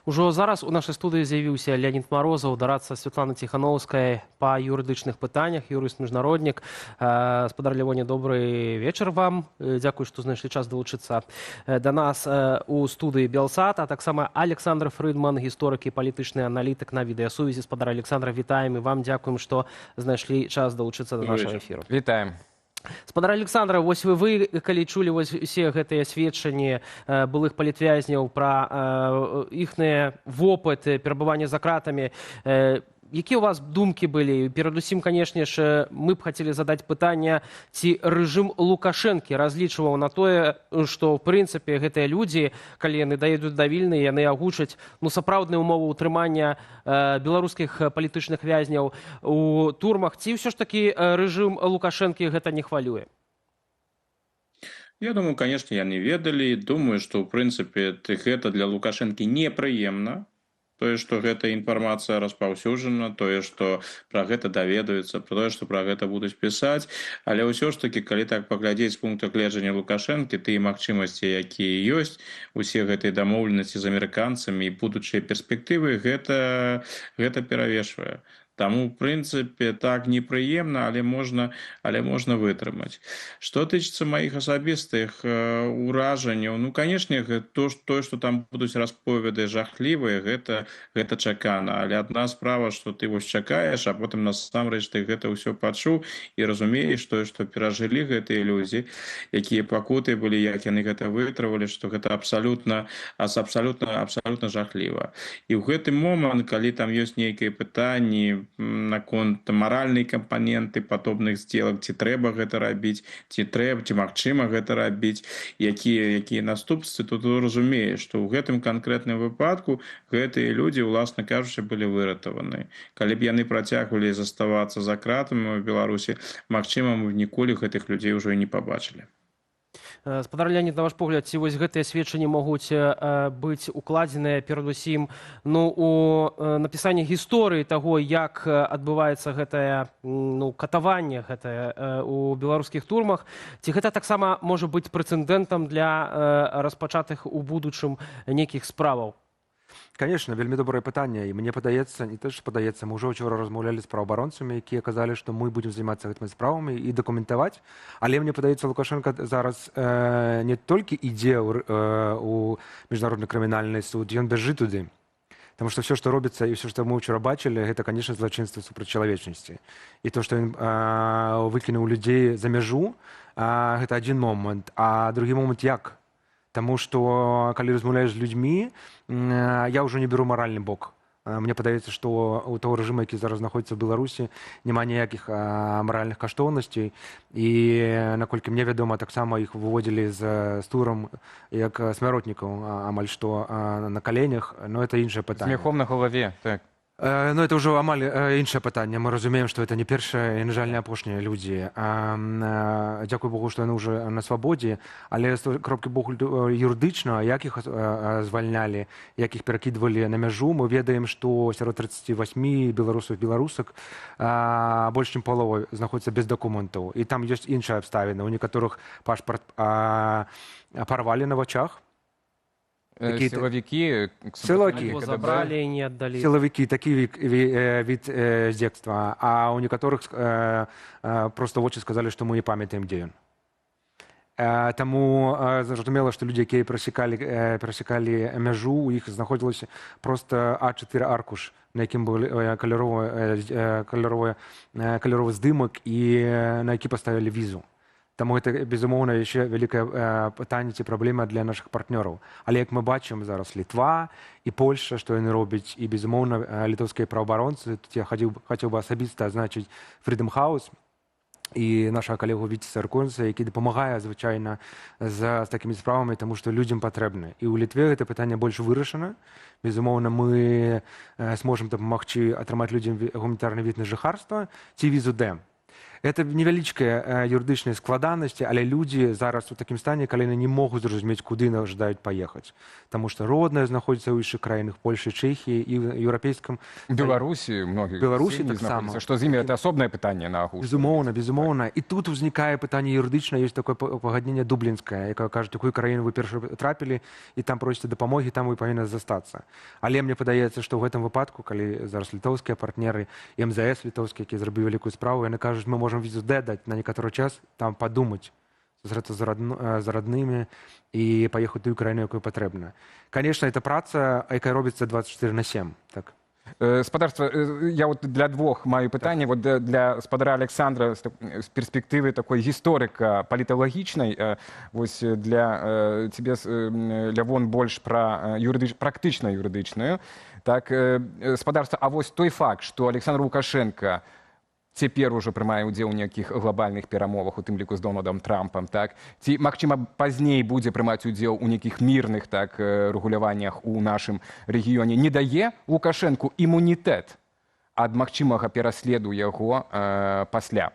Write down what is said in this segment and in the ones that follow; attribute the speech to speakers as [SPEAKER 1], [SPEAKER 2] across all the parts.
[SPEAKER 1] Ужо зараз у нашай студыі з'явіўся Леонид Морозов, дарадца Святланы Ціхановскай па юрыдычных пытаннях, юрыст-міжнароднік. Спадар Леонід, добрый вечар вам. Дзякуй, што знайшлі час далучыцца да нас у студыі Белсат, а таксама Александр Фрыдман, гісторык і палітычны аналітык на відэасувязі. Спадар Александра, вітаем і вам дзякуем, што знайшлі час далучыцца да нашага эфіру.
[SPEAKER 2] Вітаем.
[SPEAKER 1] Спадар Александра, вось вы калі чулі усе гэтыя сведчанні былых палітвязняў пра іхныя вопыт перабывання за кратамі, якія ў вас думкі былі? Перадусім, канешне ж, мы б хацелі задаць пытанне, ці рэжым Лукашэнкі разлічваў на тое, што, в прынцыпе, гэтыя людзі, калі яны даедуць да Вільны, яны агучаць сапраўдныя ўмовы ўтрымання беларускіх палітычных вязняў у турмах, ці ўсё ж такі рэжым Лукашэнкі гэта не хвалюе?
[SPEAKER 3] Я думаю, конечно, яны ведалі. Думаю, што, ў прынцыпе, гэта для Лукашэнкі непрыемна. Тое, што гэта інфармацыя распаўсюджана, тое, што пра гэта даведаюцца, тое, што пра гэта будуць пісаць. Але ўсё ж такі, калі так паглядзець з пункту гледжання Лукашэнкі, тыя магчымасці, якія ёсць, усе гэтыя дамоўленасці з амерыканцамі і будучыя перспектывы, гэта перавешвае. Таму, в прынцыпе, так непрыемна, але можна вытрымаць. Што тычыцца маіх асабістых уражанняў, ну, канешне, тое, што там будуць расповеды жахлівыя, гэта чакана. Але адна справа, што ты вось чакаеш, а потым насамрэч ты гэта ўсё пачуў і разумееш тое, што перажылі гэтыя людзі, якія пакуты былі, як яны гэта вытрывалі, што гэта абсалютна жахліва. І ў гэты момант, калі там ёсць нейкія пытанні наконт маральнай кампаненты падобных здзелак, ці трэба гэта рабіць, ці магчыма гэта рабіць, якія наступствы, то ты разумееш, што ў гэтым канкрэтным выпадку гэтыя людзі, уласна кажучы, былі выратаваны. Калі б яны працягвалі заставацца за кратамі ў Беларусі, магчыма, мы ніколі гэтых людзей ўжо і не пабачылі.
[SPEAKER 1] Спадар Леонід, на ваш погляд, ці вось гэтыя сведчанні могуць быць укладзеныя перадусім у напісанне гісторыі таго, як адбываецца гэтае катаванне у беларускіх турмах, ці гэта таксама можа быць прэцэдэнтам для распачатых у будучым нейкіх справаў?
[SPEAKER 2] Конечно, вельмі добрае пытанне, і мне падаецца, не то, што падаецца, мы ўжо ўчора размаўлялі з праваабаронцамі, якія казалі, што мы будзем займацца гэтымі справамі і дакументаваць, але мне падаецца, Лукашенко зараз не толькі ідзе ў міжнародны крымінальны суд, ён бяжыць туды. Таму што ўсё, што робіцца, і ўсё, што мы ўчора бачылі, гэта, канешне, злачынства супраць чалавечнасці. І то, што ён выкінуў людзей за мяжу, гэта адзін момант, а другі момант як? Таму што, калі размаўляеш з людзьмі, я ўжо не беру маральны бок. Мне падаецца, што у таго рэжыма, які зараз знаходзіцца ў Беларусі, няма ніякіх маральных каштоўнасцей. І, наколькі мне вядома, таксама іх выводзілі з турам як смяротнікаў, амаль што на каленях, но это іншае пытанне.
[SPEAKER 4] З мехом на галаве, так.
[SPEAKER 2] Ну, это ўжо амаль іншае пытанне. Мы разумеем, што это не першыя і, на жаль, не апошнія людзі. Дзякуй Богу, што яны ўжо на свабодзе, але з кропкі боку юрыдычна, як іх звальнялі, як іх перакідвалі на мяжу, мы ведаем, што сярод 38 беларусаў і беларусак больш чым палова знаходзіцца без дакументаў. І там ёсць іншыя абставіны. У некаторых пашпарт парвалі на вачах.
[SPEAKER 4] Силовики
[SPEAKER 1] забрали и не отдали.
[SPEAKER 2] Силовики, такий вид здекства. А у некоторых просто в очі сказали, що ми не пам'ятаємо, де він. Тому зрозуміло, що люди, які пересікали межу, у їх знаходилося просто А4 аркуш, на яким був кольоровий здимок і на який поставили візу. Таму гэта, безумоўна, яшчэ вялікае пытанне ці праблема для нашых партнёраў. Але, як мы бачым зараз, Літва і Польша, што яны робяць, і, безумоўна, літоўскія праваабаронцы, тут я хацеў бы асабіста азначыць Freedom House і нашага калегу Віціса Рконца, які дапамагае, звычайна, з такімі справамі, таму што людзям патрэбна. І ў Літве гэта пытанне больш вырашана. Безумоўна, мы зможам дапамагчы атрымаць людзям гуманітарны від на жыхарства ці візу Д. Это невялічкая юрыдычныя складанасці, але людзі зараз у такім стане, калі яны не могуць зразумець, куды жадаюць паехаць. Таму што родныя знаходзяцца ў іншых краінах, Польшы, Чэхіі і ў еўрапейскім
[SPEAKER 4] Беларусі многіх
[SPEAKER 2] Беларусі
[SPEAKER 4] сем'і
[SPEAKER 2] таксама.
[SPEAKER 4] знаходзяцца. Што з імі это асобнае пытанне на агул.
[SPEAKER 2] Безумоўна. І тут узнікае пытанне юрыдычнае, ёсць такое пагадненне дублінскае, якое кажа, якую краіну вы перша трапілі і там просіце дапамогі, там вы павінны застацца. Але мне падаецца, што ў гэтым выпадку, калі зараз літоўскія партнеры, МЗС літоўскі, які зрабіў вялікую справу, яны кажуць, мы можам візу Д даць на некаторы час, там падумаць, сустрэцца з роднымі і паехаць тую краіну, якую патрэбна. Канешне, это праца, якая робіцца 24/7. Так.
[SPEAKER 4] Спадарства, я вот для двох маю пытанне, вот для спадара Александра з перспектывы такой гісторыка паліталагічнай, вось для цябе, Лявон, больш пра практычна юрыдычную. Так, спадарства, а вось той факт, што Александр Лукашенко цяпер ужо прымае ўдзел у нейкіх глобальных перамовах, у тым ліку з Дональдам Трампам, так? Ці, магчыма, пазней будзе прымаць удзел у нейкіх мірных так, рэгуляваннях у нашым рэгіёне, не дае Лукашэнку імунітэт ад магчымага пераследу яго пасля?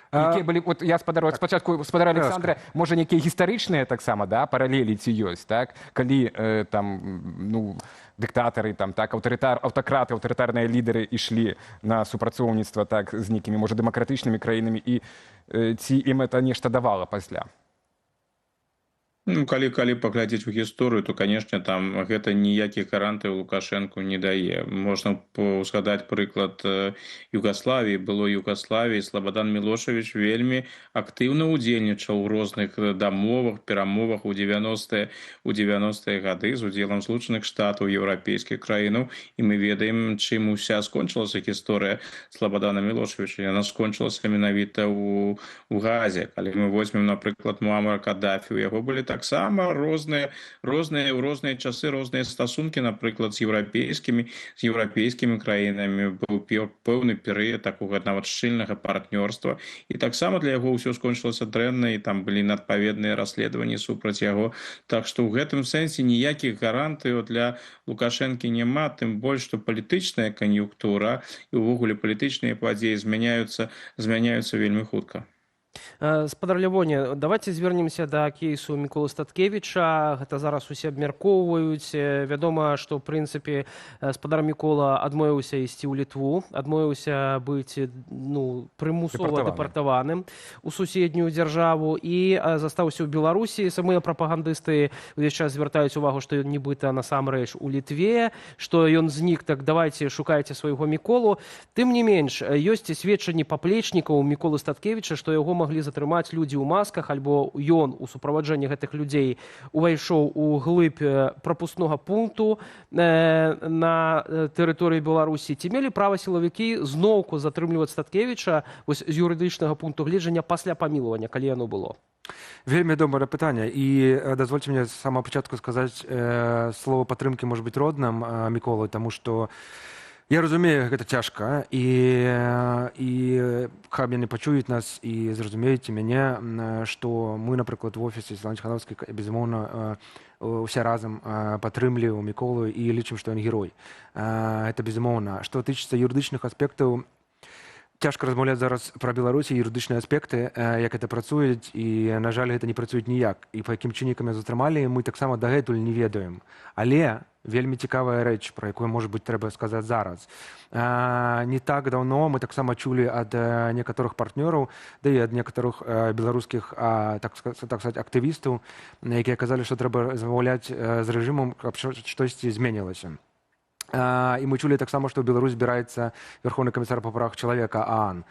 [SPEAKER 4] Якія былі, от я спачатку спадара Александра, можа, нейкія гістарычныя таксама, да, паралелі ці ёсць, так? Калі там, ну, дыктатары, там, так, аўтакраты, аўтарытарныя лідары ішлі на супрацоўніцтва так, з нейкімі, можа, дэмакратычнымі краінамі, і ці ім это нешта давала пасля?
[SPEAKER 3] Ну, калі паглядзець у гісторыю, то, канешне, там гэта ніякіх гарантый Лукашэнку не дае. Можна ўзгадаць прыклад Югаславіі, былой Югаславіі. Слабадан Мілошавіч вельмі актыўна ўдзельнічаў у розных дамовах, перамовах у 90-е гады з удзелам Злучаных Штатаў, еўрапейскіх краінаў. І мы ведаем, чым уся скончылася гісторыя Слабадана Мілошавіча. Яна скончылася менавіта ў Газе. Калі мы возьмем, напрыклад, Муамара Каддафі, у яго былі таксама розныя часы, розныя стасункі, напрыклад, з еўрапейскімі краінамі. Быў пэўны перыяд такога нават шчыльнага партнёрства. І таксама для яго ўсё скончылася дрэнна, і там былі адпаведныя расследаванні супраць яго. Так што ў гэтым сэнсе ніякіх гарантый для Лукашэнкі няма, тым больш, што палітычная кан'юнктура і ўвогуле палітычныя падзеі змяняюцца вельмі хутка.
[SPEAKER 1] Спадар Лявоне, давайте звернемся да кейсу Міколы Статкевіча. Гэта зараз усе абмяркоўваюць. Вядома, што, ў прынцыпе, спадар Мікола адмовіўся ісці ў Літву, адмовіўся быць прымусова дэпартаваным у суседнюю дзяржаву і застаўся ў Беларусі. Самыя прапагандысты ўвесь час звяртаюць увагу, што ён нібыта насамрэч у Літве, што ён знік, так давайте шукайце свайго Міколу. Тым не менш, ёсць сведчанні паплечнікаў Міколы Статкевіча, што яго маглі затрымаць людзі ў масках, альбо ён у суправаджэнні гэтых людзей увайшоў у глыб прапускнога пункту на тэрыторыі Беларусі. Ці мелі права сілавікі зноўку затрымліваць Статкевіча з юрыдычнага пункту гледжання пасля памілавання, калі яно было?
[SPEAKER 2] Вельмі добрае пытанне. І дазвольце мне з самого пачатку сказаць слова падтрымкі, можа быць, родным Міколы, таму што я разумею, гэта цяжка, і хай яны пачуюць нас і зразумеюць мяне, што мы, напрыклад, в офісе Святланы Ціханаўскай, безумоўна, усе разам падтрымліваем Міколу і лічым, што ён герой. Гэта безумоўна. Што тычыцца юрыдычных аспектаў, цяжка размаўляць зараз пра Беларусі, юрыдычныя аспекты, як гэта працуюць, і, на жаль, гэта не працуюць ніяк. І па якім чыннікам затрымалі, мы таксама дагэтуль не ведаем. Але вельмі цікавая рэч, пра якую, можа быць, трэба сказаць зараз. Не так даўно мы таксама чулі ад некаторых партнёраў, да і ад некаторых беларускіх, так сказаць, актывістаў, якія казалі, што трэба размаўляць з рэжымам, каб штосьці зменілася. І мы чулі таксама, што ў Беларусь збіраецца Верховны камісар па правах чалавека ААН,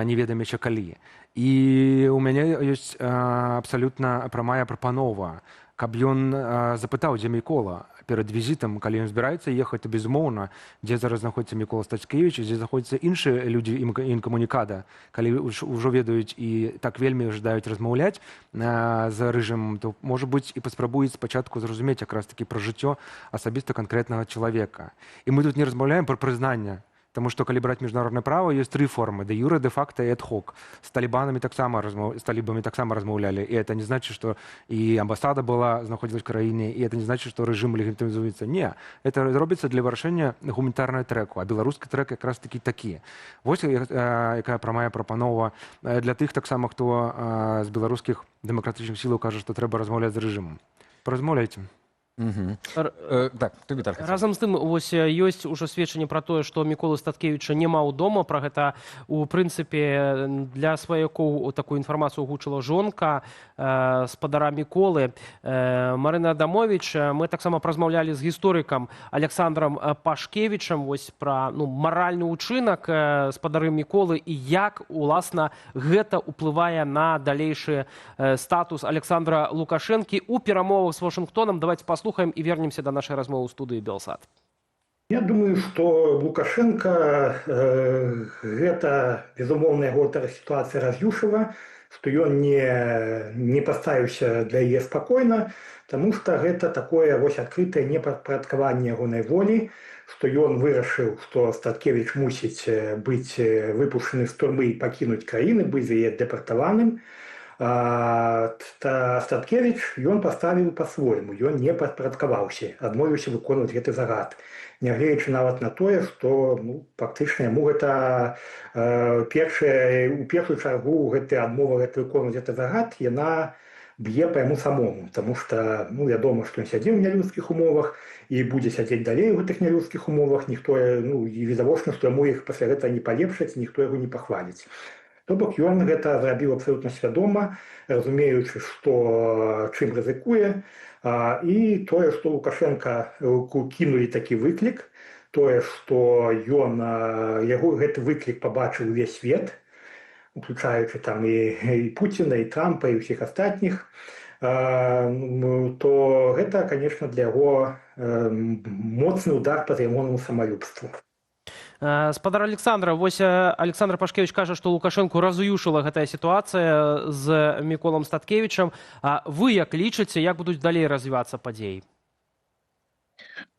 [SPEAKER 2] не ведаем яшчэ калі. І у мяне ёсць абсалютна прамая прапанова, каб ён запытаў, дзе Мікола перад візітам, калі ён збіраецца ехаць, то безумоўна, дзе зараз знаходзіцца Мікола Статкевіч, дзе знаходзяцца іншыя людзі інкамунікада, калі ўжо ведаюць і так вельмі жадаюць размаўляць з рэжымам, то, можа быць, і паспрабуюць спачатку зразумець якраз такі пра жыццё асабіста канкрэтнага чалавека. І мы тут не размаўляем пра прызнанне Таму што калі браць міжнароднае права, ёсць тры формы: дэ юрэ, дэ факта і ад-хок. З талібамі таксама размаўлялі, і это не значит, што і амбасада была знаходзілась в краіне, і это не значит, што рэжым легітымізуецца. Не, это робіцца для вырашэння гуманітарнага трэку, а беларускі трэк якраз такі. Вось якая прамая прапанова для тых таксама, хто з беларускіх дэмакратычных сілаў кажа, што трэба размаўляць з рэжымам. Паразмаўляйце.
[SPEAKER 4] Так, ты, Віталь, хацеў.
[SPEAKER 1] Разам з тым, вось ёсць ужо сведчанне пра тое, што Міколы Статкевіча няма ўдома. Пра гэта, у прынцыпе, для сваякоў такую інфармацыю агучыла жонка спадара Міколы. Марына Адамович, мы таксама размаўлялі з гісторыкам Александром Пашкевічам вось пра маральны ўчынак спадары Міколы і як, уласна, гэта ўплывае на далейшы статус Александра Лукашэнкі у перамовах з Вашынгтонам. Давайте послухаем и вернемся до нашей размовы в студии Белсат.
[SPEAKER 5] Я думаю, что Лукашенко это, безумоўна, яго ситуация раз'юшыла, что ён не поставіўся для яе спокойно, потому что это такое вось адкрытае непадпарадкаванне ягонай волі, что ён вырашыў, что Статкевич мусіць быць выпушчаны з турмы і пакінуць краіны, быць за яе дэпартаваным. Статкевич ён паставіў па-свойму, ён не падпарадкаваўся, адмовіўся выконваць гэты загад. Нягледзячы нават на тое, што фактычна яму гэта у першую чаргу адмова выконваць гэты загад, яна б'е па яму самому, таму што вядома, што ён сядзеў у нялюдскіх умовах і будзе сядзець далей у гэтых нялюдскіх умовах, ніхто і відавочна, што яму іх пасля гэтага не палепшаць, ніхто яго не пахваліць. То бок ён гэта зрабіў абсалютна свядома, разумеючы, што чым рызыкуе, і тое, што Лукашенка кінулі такі выклік, тое, што ён гэты выклік пабачыў увесь свет, уключаючы там і Пуціна, і Трампа, і ўсіх астатніх, то гэта, конечно, для яго моцны удар па ягонаму самалюбству.
[SPEAKER 1] Спадар Александра, вось Александр Пашкевич кажа, што Лукашэнку разуюшыла гэтая сітуацыя з Міколам Статкевічам. Вы як лічыце, як будуць далей развівацца падзеі?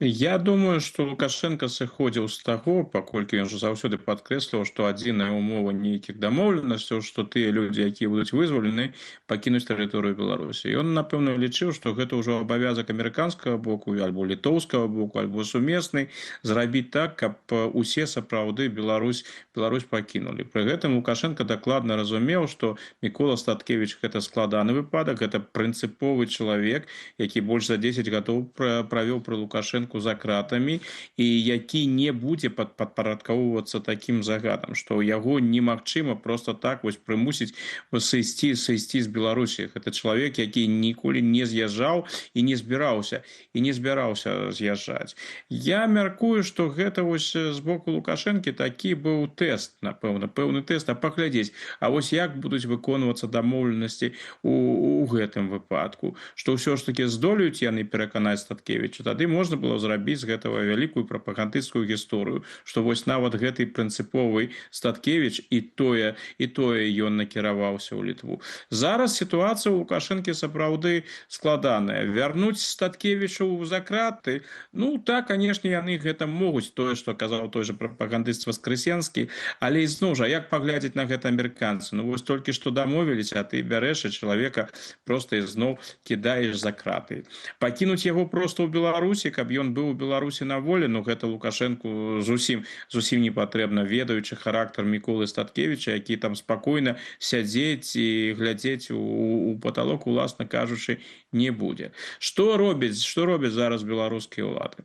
[SPEAKER 3] Я думаю, что Лукашенко сыходзіў з таго, паколькі ён жа заўсёды падкрэсліваў, што адзіная умова нейкіх дамоўленасцяў, што тыя людзі, якія будуць вызвалены, пакінуць тэрыторыю Беларусі. Ён, напэўна, лічыў, што гэта ўжо абавязак амерыканскага боку, альбо літоўскага боку, альбо сумесны, зрабіць так, каб усе сапраўды Беларусь пакінулі. Пры гэтым Лукашенко дакладна разумеў, што Мікола Статкевич гэта складаны выпадак, гэта прынцыповы чалавек, які больш за 10 гадоў правёў пры Лукашенку за кратамі і які не будзе падпарадкоўвацца такім загадам, што яго немагчыма просто так вось прымусіць сысці з Беларусі. Гэта чалавек, які ніколі не з'язджаў і не збіраўся з'язджаць. Я мяркую, што гэта вось з боку Лукашэнкі такі быў тэст, напэўна, пэўны тэст, паглядзець, а вось як будуць выконвацца дамоўленасці у гэтым выпадку, што ўсё ж таки здолеюць яны пераканаць Статкевіча, тады можна было зрабіць з гэтага вялікую прапагандысцкую гісторыю, што вось нават гэты прынцыповы Статкевіч і тое ён накіраваўся ў Літву. Зараз сітуацыя ў Лукашэнкі сапраўды складаная. Вярнуць Статкевічу за краты, так, канешне, яны гэта могуць, тое, што казаў той жа прапагандыст Васкрэсенскі, але ізноў жа, як паглядзець на гэта амерыканцы? Вось толькі што дамовіліся, а ты бярэш чалавека проста ізноў кідаеш за краты. Пакінуць яго проста ў Беларусі, каб ён быў у Беларусі на волі, гэта Лукашэнку зусім не патрэбна, ведаючы характар Міколы Статкевіча, які там спакойна сядзець і глядзець у паталок, уласна кажучы, не будзе. Што робяць зараз беларускія ўлады?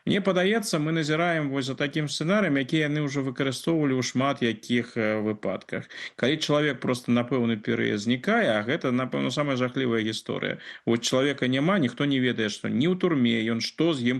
[SPEAKER 3] Мне падаецца, мы назіраем вось за такім сцэнарыем, які яны ўжо выкарыстоўвалі ў шмат якіх выпадках. Калі чалавек просто на пэўны перыяд знікае, а гэта, напэўна, самая жахлівая гісторыя. Вось чалавека няма, ніхто не ведае, што ні ў турме ён, што з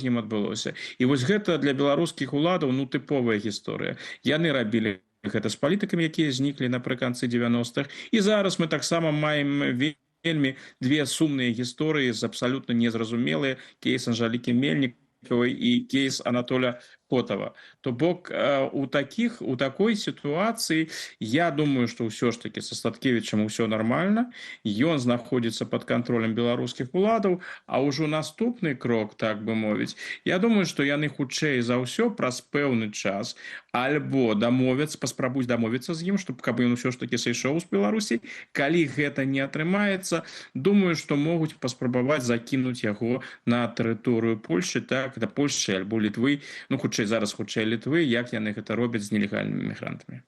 [SPEAKER 3] ім адбылося. І вось гэта для беларускіх уладаў тыповая гісторыя. Яны рабілі гэта з палітыкамі, якія зніклі напрыканцы 90-х. І зараз мы таксама маем вельмі две сумныя гісторыі з абсалютна незразумелыя, кейс Анжалікі Мельнікавай і кейс Анатоля Котова. То бок у такой сітуацыі я думаю, што ўсё ж таки са Сладкевічам усё нормально, ён знаходзіцца под кантролем беларускіх уладаў, а ўжо наступны крок, так бы мовіць, я думаю, што яны хутчэй за ўсё праз пэўны час альбо паспрабуюць дамовіцца з ім, каб ён усё ж таки сышоў з Беларусі. Калі гэта не атрымаецца, думаю, што могуць паспрабаваць закінуць яго на тэрыторыю Польшчы, так, да Польшчы альбо Літвы, ну, хутчэй Літвы, як яны гэта робяць з нелегальнымі мігрантамі.